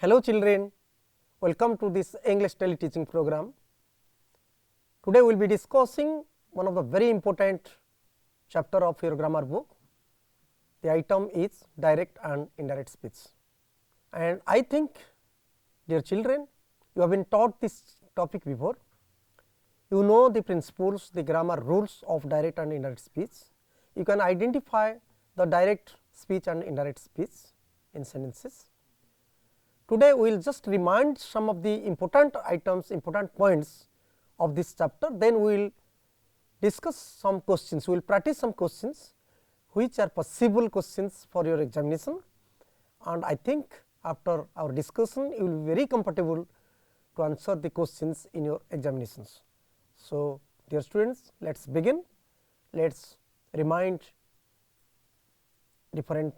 Hello children, welcome to this English teleteaching program. Today we will be discussing one of the very important chapter of your grammar book. The item is direct and indirect speech. And I think, dear children, you have been taught this topic before. You know the principles, the grammar rules of direct and indirect speech. You can identify the direct speech and indirect speech in sentences. Today, we will just remind some of the important items, important points of this chapter. Then we will discuss some questions, we will practice some questions which are possible questions for your examination. And I think after our discussion, you will be very comfortable to answer the questions in your examinations. So, dear students, let us begin. Let us remind different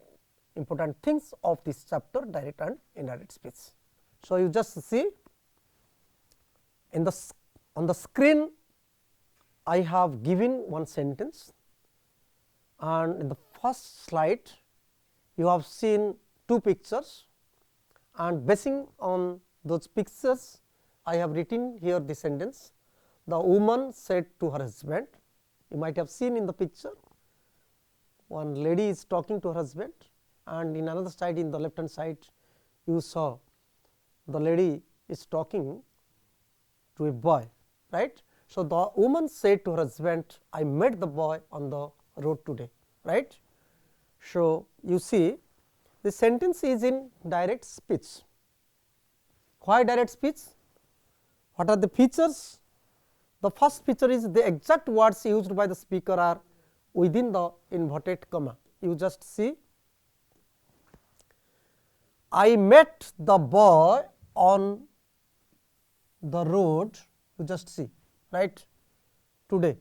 important things of this chapter, direct and indirect speech. So, you just see in on the screen I have given one sentence, and in the first slide you have seen two pictures, and basing on those pictures I have written here the sentence. The woman said to her husband, you might have seen in the picture one lady is talking to her husband, and in another side, in the left hand side, you saw the lady is talking to a boy, right. So, the woman said to her husband, I met the boy on the road today, right. So, you see the sentence is in direct speech. Why direct speech? What are the features? The first feature is the exact words used by the speaker are within the inverted comma. You just see, I met the boy on the road, you just see, right, today.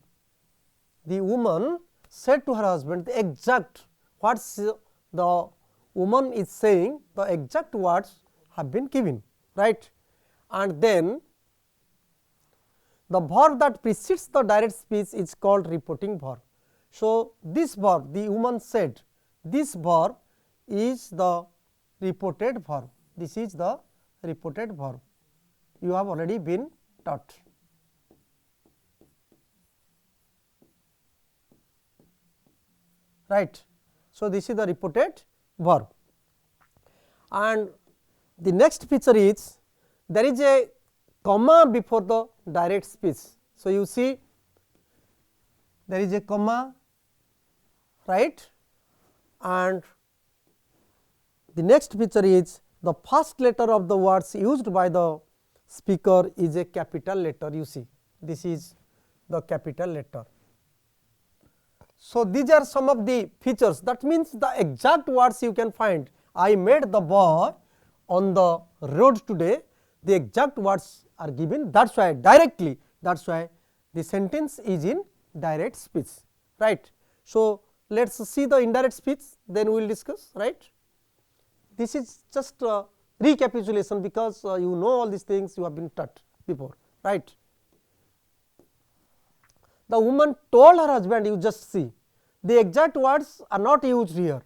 The woman said to her husband the exact words the woman is saying, the exact words have been given, right. And then the verb that precedes the direct speech is called reporting verb. So, this verb, the woman said, this verb is the reported verb. This is the reported verb. You have already been taught. Right. So, this is the reported verb. And the next feature is there is a comma before the direct speech. So, you see there is a comma, right, and the next feature is the first letter of the words used by the speaker is a capital letter. You see, this is the capital letter. So, these are some of the features, that means the exact words you can find. I met the boy on the road today, the exact words are given, that is why directly, that is why the sentence is in direct speech, right. So, let us see the indirect speech, then we will discuss, right. This is just recapitulation, because you know all these things you have been taught before, right. The woman told her husband, you just see, the exact words are not used here.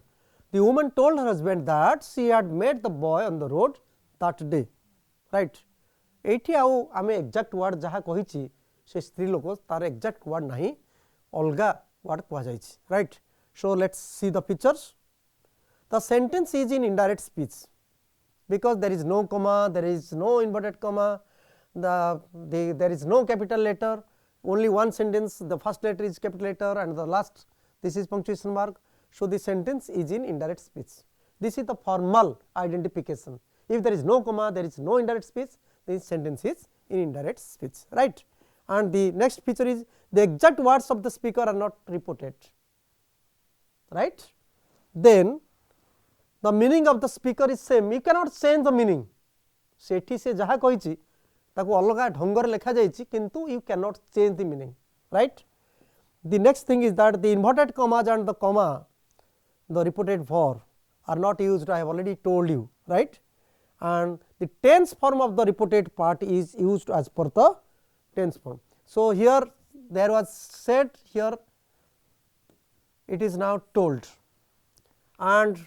The woman told her husband that she had met the boy on the road that day, right. एठी आउ आमे exact word जहाँ कही से स्त्री लोक तार exact word नहीं अलगा वर्ड कह जाए, right. So let's see the pictures. The sentence is in indirect speech because there is no comma, there is no inverted comma, there is no capital letter, only one sentence, the first letter is capital letter and the last this is punctuation mark. So, the sentence is in indirect speech. This is the formal identification. If there is no comma, there is no indirect speech, this sentence is in indirect speech, right. And the next feature is the exact words of the speaker are not reported, right. Then the meaning of the speaker is same, you cannot change the meaning. सेठी से जहाँ कही ताको अलगा ढंगर लेखा जाइछि, किंतु you cannot change the meaning, right. The next thing is that the inverted commas and the comma, the reported verb are not used, I have already told you, right. And the tense form of the reported part is used as per the tense form. So, here there was said, here it is now told, and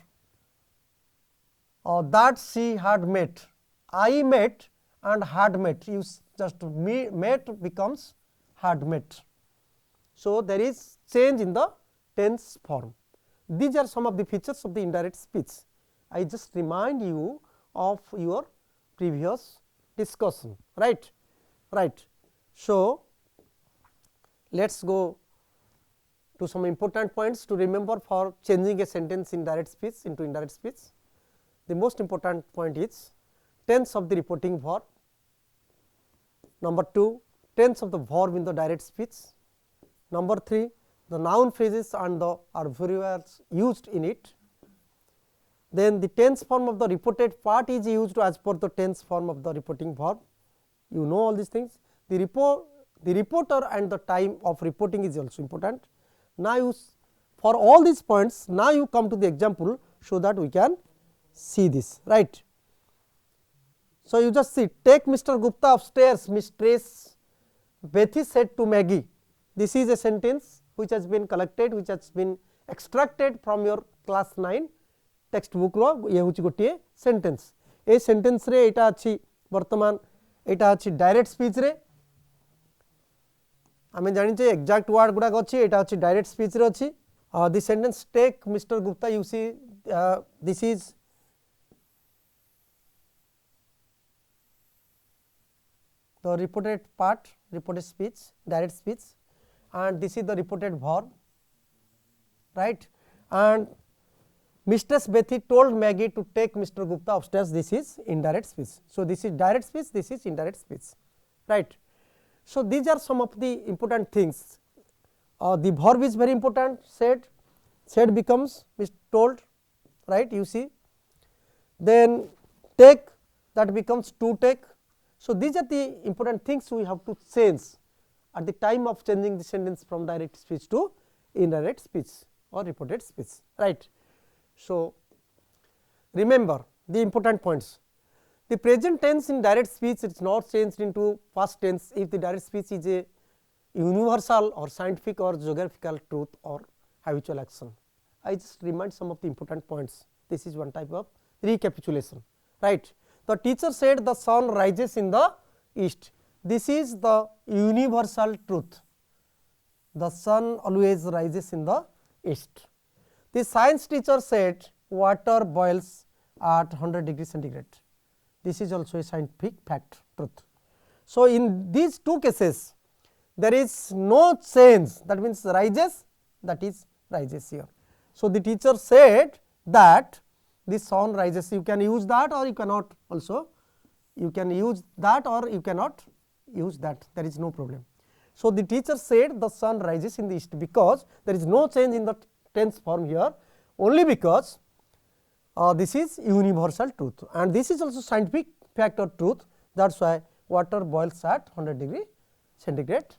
that she had met, I met and had met, you just met becomes had met. So, there is change in the tense form. These are some of the features of the indirect speech. I just remind you of your previous discussion, right. So, let us go to some important points to remember for changing a sentence in direct speech into indirect speech. The most important point is tense of the reporting verb. Number 2, tense of the verb in the direct speech. Number 3, the noun phrases and the adverbials used in it. Then the tense form of the reported part is used as per the tense form of the reporting verb. You know all these things. The reporter and the time of reporting is also important. Now, you for all these points, now you come to the example, so that we can see this, right. So, you just see, take Mr. Gupta upstairs, Mistress Bethy said to Maggie. This is a sentence which has been collected, which has been extracted from your class 9 text book ro ye hochi gotiye sentence. A sentence रे एटा अछि वर्तमान एटा अछि direct speech रे आमे जानि छे exact word गुडा अछि एटा अछि डायरेक्ट स्पीच रे अछि this sentence take mister Gupta you see this is the reported part, reported speech, direct speech, and this is the reported verb, right. And Mistress Bethy told Maggie to take Mr. Gupta upstairs. This is indirect speech. So, this is direct speech, this is indirect speech, right. So, these are some of the important things. The verb is very important. Said becomes told, right. You see, then take, that becomes to take. So, these are the important things we have to change at the time of changing the sentence from direct speech to indirect speech or reported speech, right. So, remember the important points. The present tense in direct speech is not changed into past tense if the direct speech is a universal or scientific or geographical truth or habitual action. I just remind some of the important points. This is one type of recapitulation, right. The teacher said the sun rises in the east. This is the universal truth. The sun always rises in the east. The science teacher said water boils at 100 degrees centigrade. This is also a scientific fact, truth. So, in these two cases, there is no change, that means rises, that is rises here. So, the teacher said that the sun rises, you can use that or you cannot also, you can use that or you cannot use that, there is no problem. So, the teacher said the sun rises in the east because there is no change in the tense form here, only because this is universal truth and this is also scientific fact or truth, that is why water boils at 100 degree centigrade,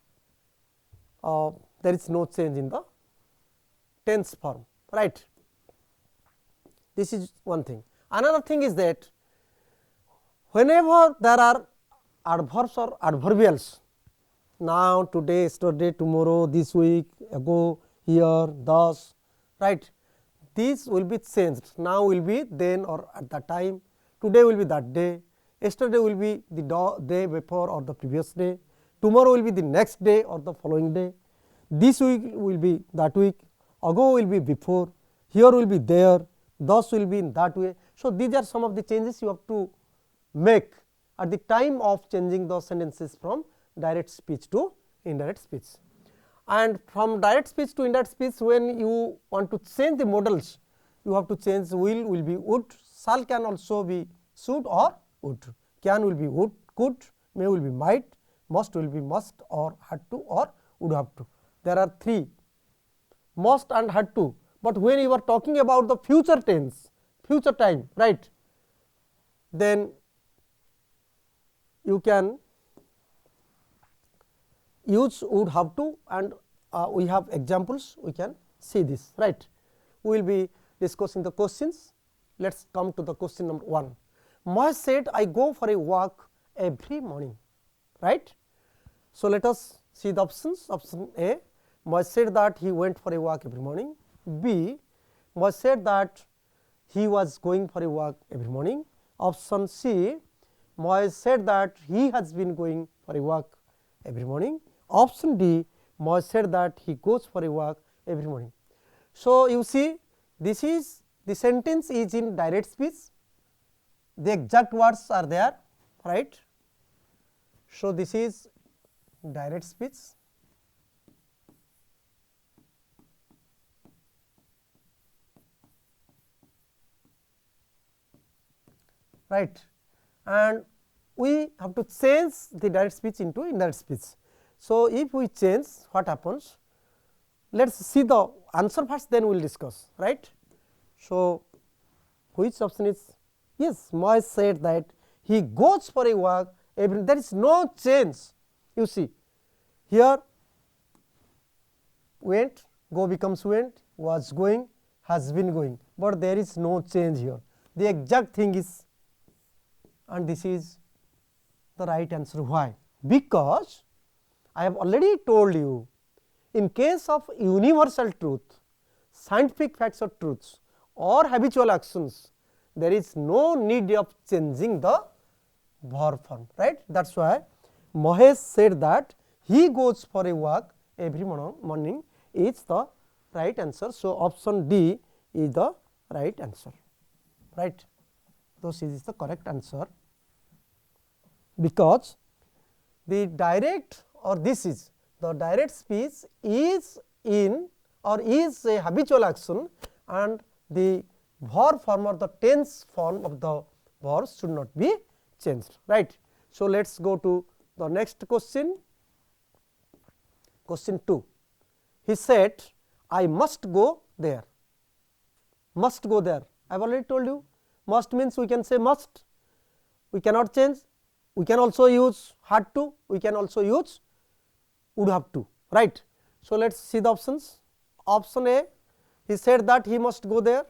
there is no change in the tense form, right. This is one thing. Another thing is that whenever there are adverbs or adverbials, now, today, yesterday, tomorrow, this week, ago, here, thus, right, these will be changed. Now will be then or at that time, today will be that day, yesterday will be the day before or the previous day, tomorrow will be the next day or the following day, this week will be that week, ago will be before, here will be there, thus will be in that way. So, these are some of the changes you have to make at the time of changing the sentences from direct speech to indirect speech. And from direct speech to indirect speech, when you want to change the modals, you have to change will be would, shall can also be should or would, can will be would, could, may will be might, must will be must or had to or would have to. There are three, must and had to, but when you are talking about the future tense, future time, right, then you can use would have to, and we have examples, we can see this, right. We will be discussing the questions. Let us come to the question number 1. Mohesh said I go for a walk every morning, right. So, let us see the options. Option A, Mohesh said that he went for a walk every morning. B, Mohesh said that he was going for a walk every morning. Option C, Moise said that he has been going for a walk every morning. Option D, Moise said that he goes for a walk every morning. So, you see this is the sentence is in direct speech, the exact words are there, right. So, this is direct speech, right, and we have to change the direct speech into indirect speech. So, if we change, what happens? Let us see the answer first, then we will discuss, right. So, which option is? Yes, Moise said that he goes for a walk every, there is no change. You see here went, go becomes went, was going, has been going, but there is no change here. The exact thing is, and this is the right answer. Why? Because I have already told you, in case of universal truth, scientific facts or truths or habitual actions, there is no need of changing the verb form, right. That is why Moise said that he goes for a walk every morning is the right answer. So, option D is the right answer, right. This is the correct answer, because the direct or this is the direct speech is in or is a habitual action, and the verb form or the tense form of the verb should not be changed, right. So, let us go to the next question. Question 2. He said, I must go there. Must go there. I have already told you, must means we can say must, we cannot change. We can also use had to, we can also use would have to, right. So, let us see the options. Option A, he said that he must go there.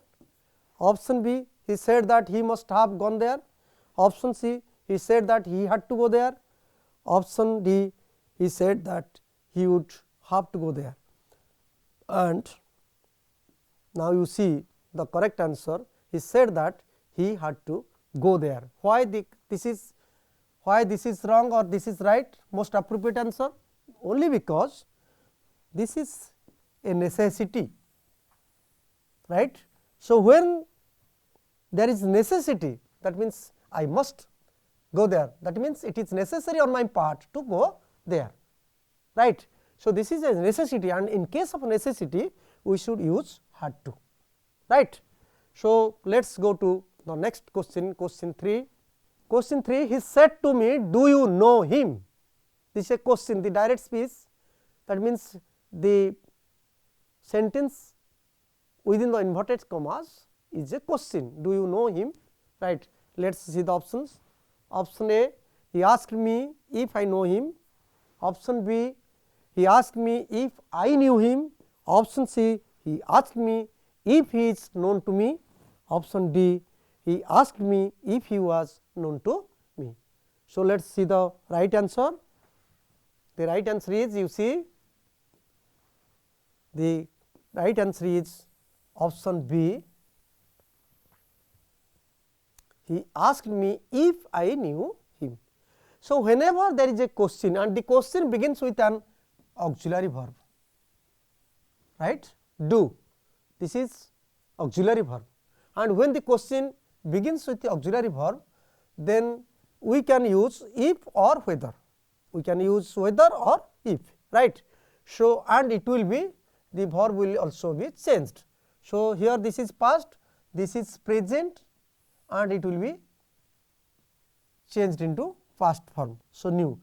Option B, he said that he must have gone there. Option C, he said that he had to go there. Option D, he said that he would have to go there. And now you see the correct answer, he said that he had to go there. Why this is wrong or this is right? Most appropriate answer, only because this is a necessity, right. So, when there is necessity, that means I must go there, that means it is necessary on my part to go there, right. So, this is a necessity, and in case of necessity we should use had to, right. So, let us go to the next question, question 3. Question 3, he said to me, do you know him? This is a question, the direct speech, that means the sentence within the inverted commas is a question, do you know him, right. Let us see the options. Option A, he asked me if I know him. Option B, he asked me if I knew him. Option C, he asked me if he is known to me. Option D, he asked me if he was known to me. So, let us see the right answer. The right answer is, you see, the right answer is option B. He asked me if I knew him. So, whenever there is a question and the question begins with an auxiliary verb, right, do, this is auxiliary verb, and when the question begins with the auxiliary verb, then we can use if or whether, we can use whether or if, right. So, and it will be, the verb will also be changed. So, here this is past, this is present, and it will be changed into past form. So, new,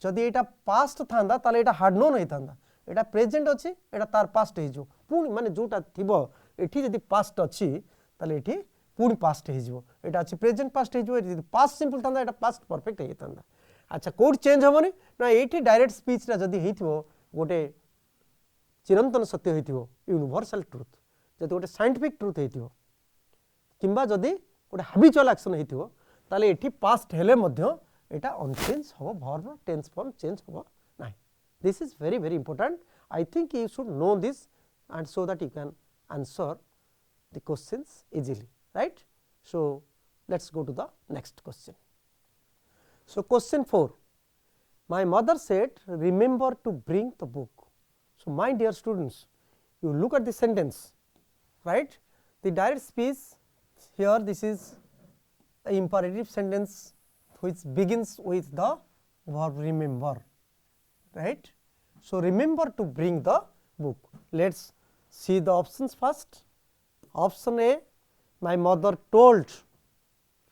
जदि एटा past था ताले एटा hard known होता, एटा present अच्छी एटा तार past हो पुणी माने जोटा थिबो एठी जदि पास्ट अच्छी ताले एठी पुणी पास्ट हो, एटा अच्छी प्रेजेंट पास्ट हो, जदि पास्ट सिंपल था एटा पास्ट परफेक्ट होता। अच्छा कोड चेंज हेबनी ना, एठी डायरेक्ट स्पीच रा जदि हेथिबो गोटे चिरंतन सत्य हेथिबो, यूनिवर्सल ट्रुथ, जदि गोटे साइंटिफिक ट्रुथ हेथिबो, किंबा जदि गोटे हैबिचुअल एक्शन हेथिबो, ताले एठी पास्ट हेले मध्य एटा अनचेंज हो, वर्ब टेंस फॉर्म चेंज हो ना। This is very very important, I think you should know this, and so that you can answer the questions easily, right. So let's go to the next question. So, question 4, my mother said remember to bring the book. So, my dear students, you look at the sentence, right. The direct speech here, this is the imperative sentence which begins with the verb remember, right. So, remember to bring the book. Let us see the options first. Option A, my mother told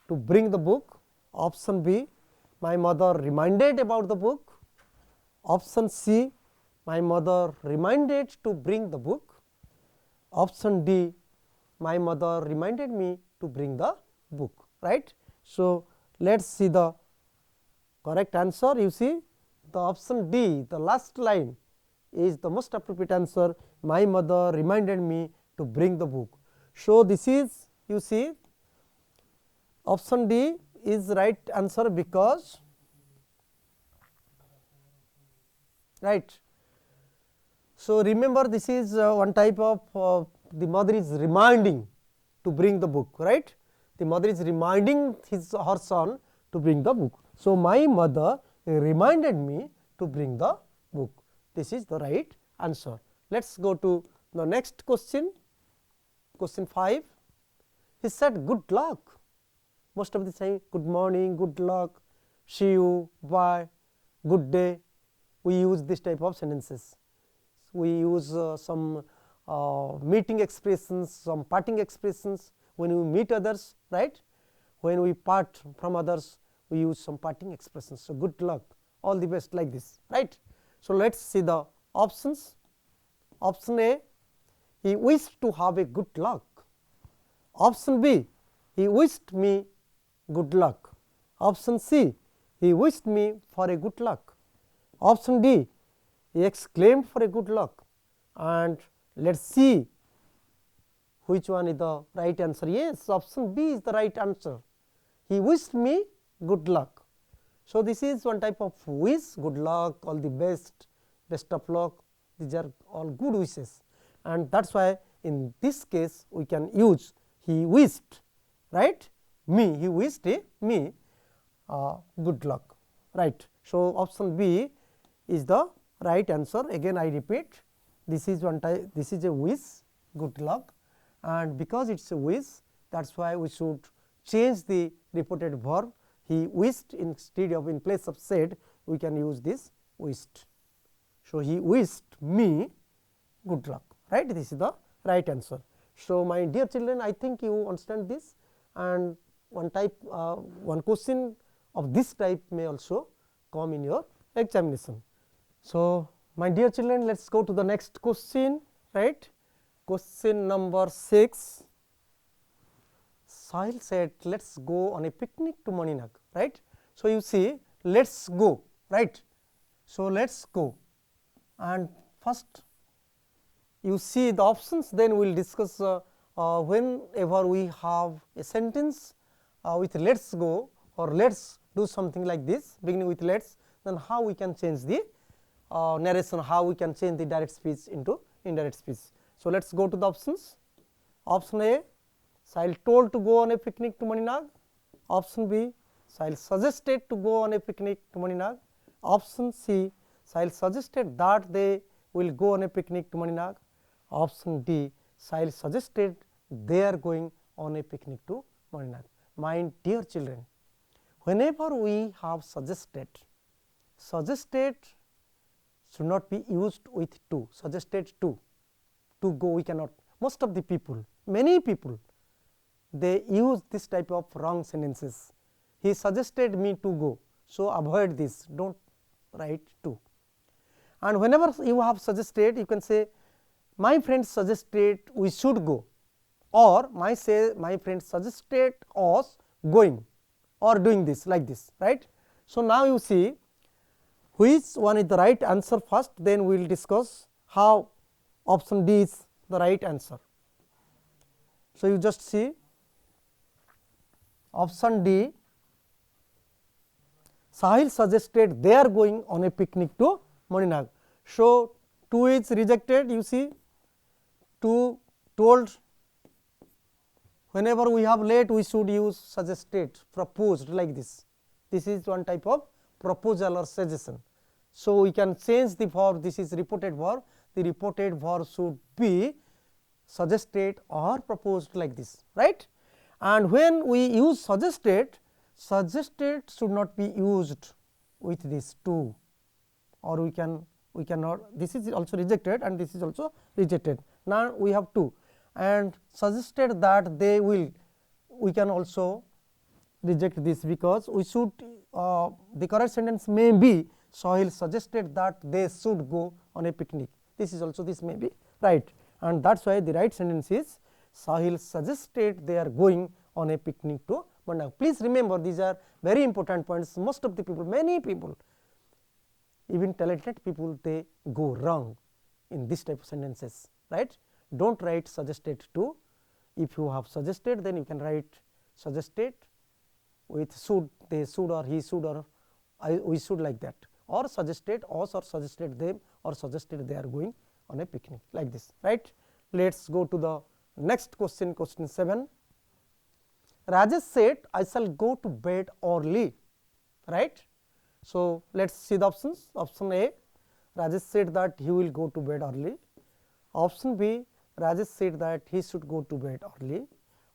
to bring the book. Option B, my mother reminded about the book. Option C, my mother reminded to bring the book. Option D, my mother reminded me to bring the book, right. So, let us see the correct answer. You see the option D, the last line is the most appropriate answer. My mother reminded me to bring the book. So, this is, you see, option D is right answer because, right. So, remember this is one type of the mother is reminding to bring the book, right. The mother is reminding her son to bring the book. So, my mother reminded me to bring the book. This is the right answer. Let us go to the next question, question 5. He said good luck. Most of the time, good morning, good luck, see you, bye, good day. We use this type of sentences. We use some meeting expressions, some parting expressions when we meet others, right. When we part from others, we use some parting expressions. So, good luck, all the best, like this, right. So, let us see the options. Option A, he wished to have a good luck. Option B, he wished me good luck. Option C, he wished me for a good luck. Option D, he exclaimed for a good luck. And let us see which one is the right answer. Yes, option B is the right answer. He wished me good luck. So, this is one type of wish, good luck, all the best, best of luck, these are all good wishes, and that is why in this case we can use he wished, right, me, he wished me good luck, right. So, option B is the right answer. Again I repeat, this is one type, this is a wish, good luck, and because it is a wish, that is why we should change the reported verb. He wished, instead of in place of said, we can use this wished. So, he wished me good luck, right. This is the right answer. So, my dear children, I think you understand this, and one type one question of this type may also come in your examination. So, my dear children, let us go to the next question, right. Question number 6. Sahil said, let us go on a picnic to Maninag, right. So, you see, let us go, right. So, let us go, and first you see the options, then we will discuss whenever we have a sentence with let us go or let us do something like this beginning with let us, then how we can change the narration, how we can change the direct speech into indirect speech. So, let us go to the options. Option A, Sahil told to go on a picnic to Maninag. Option B, Sahil suggested to go on a picnic to Maninag. Option C, Sahil suggested that they will go on a picnic to Maninag. Option D, Sahil suggested they are going on a picnic to Maninag. My dear children, whenever we have suggested, suggested should not be used with to, suggested to go we cannot. Most of the people, many people, they use this type of wrong sentences. He suggested me to go. So, avoid this, do not write to. And whenever you have suggested, you can say my friend suggested we should go, or my friend suggested us going or doing this, like this, right. So, now you see which one is the right answer first, then we will discuss how option D is the right answer. So, you just see option D, Sahil suggested they are going on a picnic to Maninag. So, 2 is rejected, you see 2 told, whenever we have let we should use suggested, proposed, like this This is one type of proposal or suggestion. So, we can change the verb, this is reported verb, the reported verb should be suggested or proposed like this, right. And when we use suggested, suggested should not be used with this to, or we cannot, this is also rejected and this is also rejected. Now, we have to, and suggested that they will, we can also reject this, because we should the correct sentence may be Sohail suggested that they should go on a picnic. This is also, this may be right, and that is why the right sentence is Sahil suggested they are going on a picnic to Mandap. Please remember, these are very important points. Most of the people, many people, even talented people, they go wrong in this type of sentences, right. Do not write suggested to. If you have suggested, then you can write suggested with should, they should, or he should, or we should, like that, or suggested us, or suggested them, or suggested they are going on a picnic, like this, right. Let us go to the next question, question 7. Rajesh said, I shall go to bed early, right. So, let us see the options. Option A, Rajesh said that he will go to bed early. Option B, Rajesh said that he should go to bed early.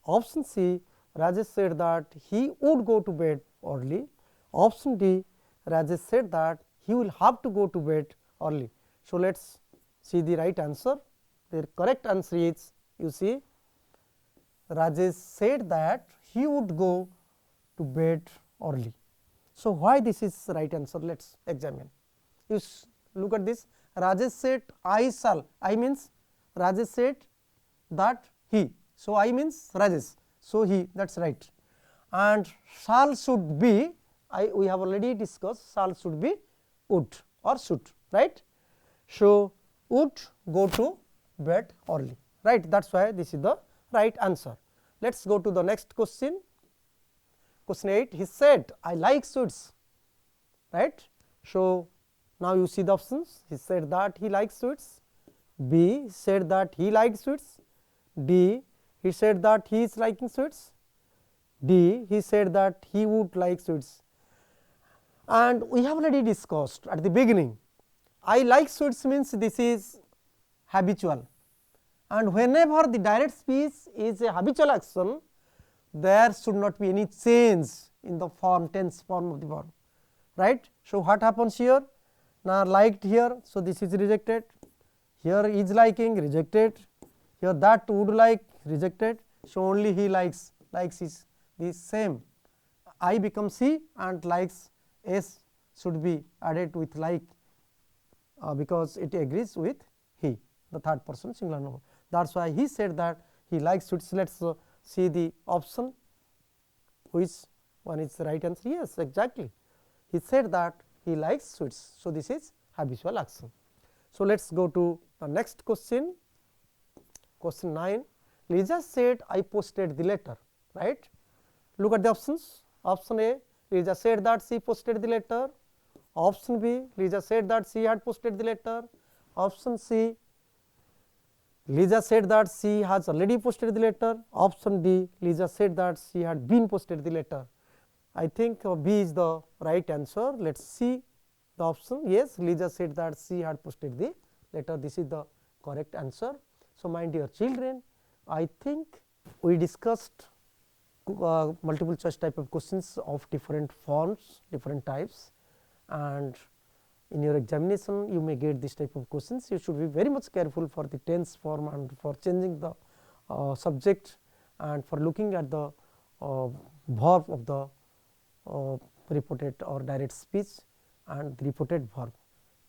Option C, Rajesh said that he would go to bed early. Option D, Rajesh said that he will have to go to bed early. So, let us see the right answer. The correct answer is, you see, Rajesh said that he would go to bed early. So, why this is right answer? Let us examine. You look at this. Rajesh said, I shall. I means Rajesh said that he. So, I means Rajesh. So, he, that is right. And shall should be, we have already discussed, shall should be would or should, right. So, would go to bed early, right. That is why this is the right answer. Let us go to the next question. Question 8, he said, I like sweets, right. So, now you see the options. He said that he likes sweets. B said that he likes sweets. D, he said that he is liking sweets. D, he said that he would like sweets. And we have already discussed at the beginning, I like sweets means this is habitual, and whenever the direct speech is a habitual action, there should not be any change in the form, tense form of the verb, right. So, what happens here? Now, liked here, so this is rejected. Here is liking, rejected. Here that would like, rejected. So, only he likes, likes is the same. I becomes he and likes s should be added with like, because it agrees with he, the third person singular number. That is why he said that he likes sweets. Let us see the option, which one is the right answer. Yes, exactly. He said that he likes sweets. So, this is habitual action. So, let us go to the next question. Question 9, Lisa said I posted the letter, right. Look at the options. Option A, Lisa said that she posted the letter. Option B, Lisa said that she had posted the letter. Option C, Lisa said that she has already posted the letter. Option D, Lisa said that she had been posted the letter. I think B is the right answer. Let us see the option. Yes, Lisa said that she had posted the letter. This is the correct answer. So, my dear children, I think we discussed multiple choice type of questions of different forms, different types, and in your examination you may get this type of questions. You should be very much careful for the tense form and for changing the subject and for looking at the verb of the reported or direct speech and the reported verb.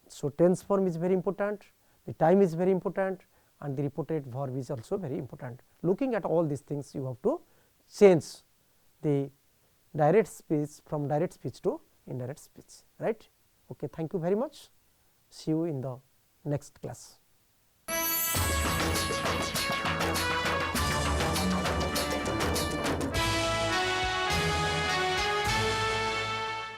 So, tense form is very important, the time is very important, and the reported verb is also very important. Looking at all these things, you have to change the direct speech from direct speech to indirect speech, right. Okay, thank you very much. See you in the next class.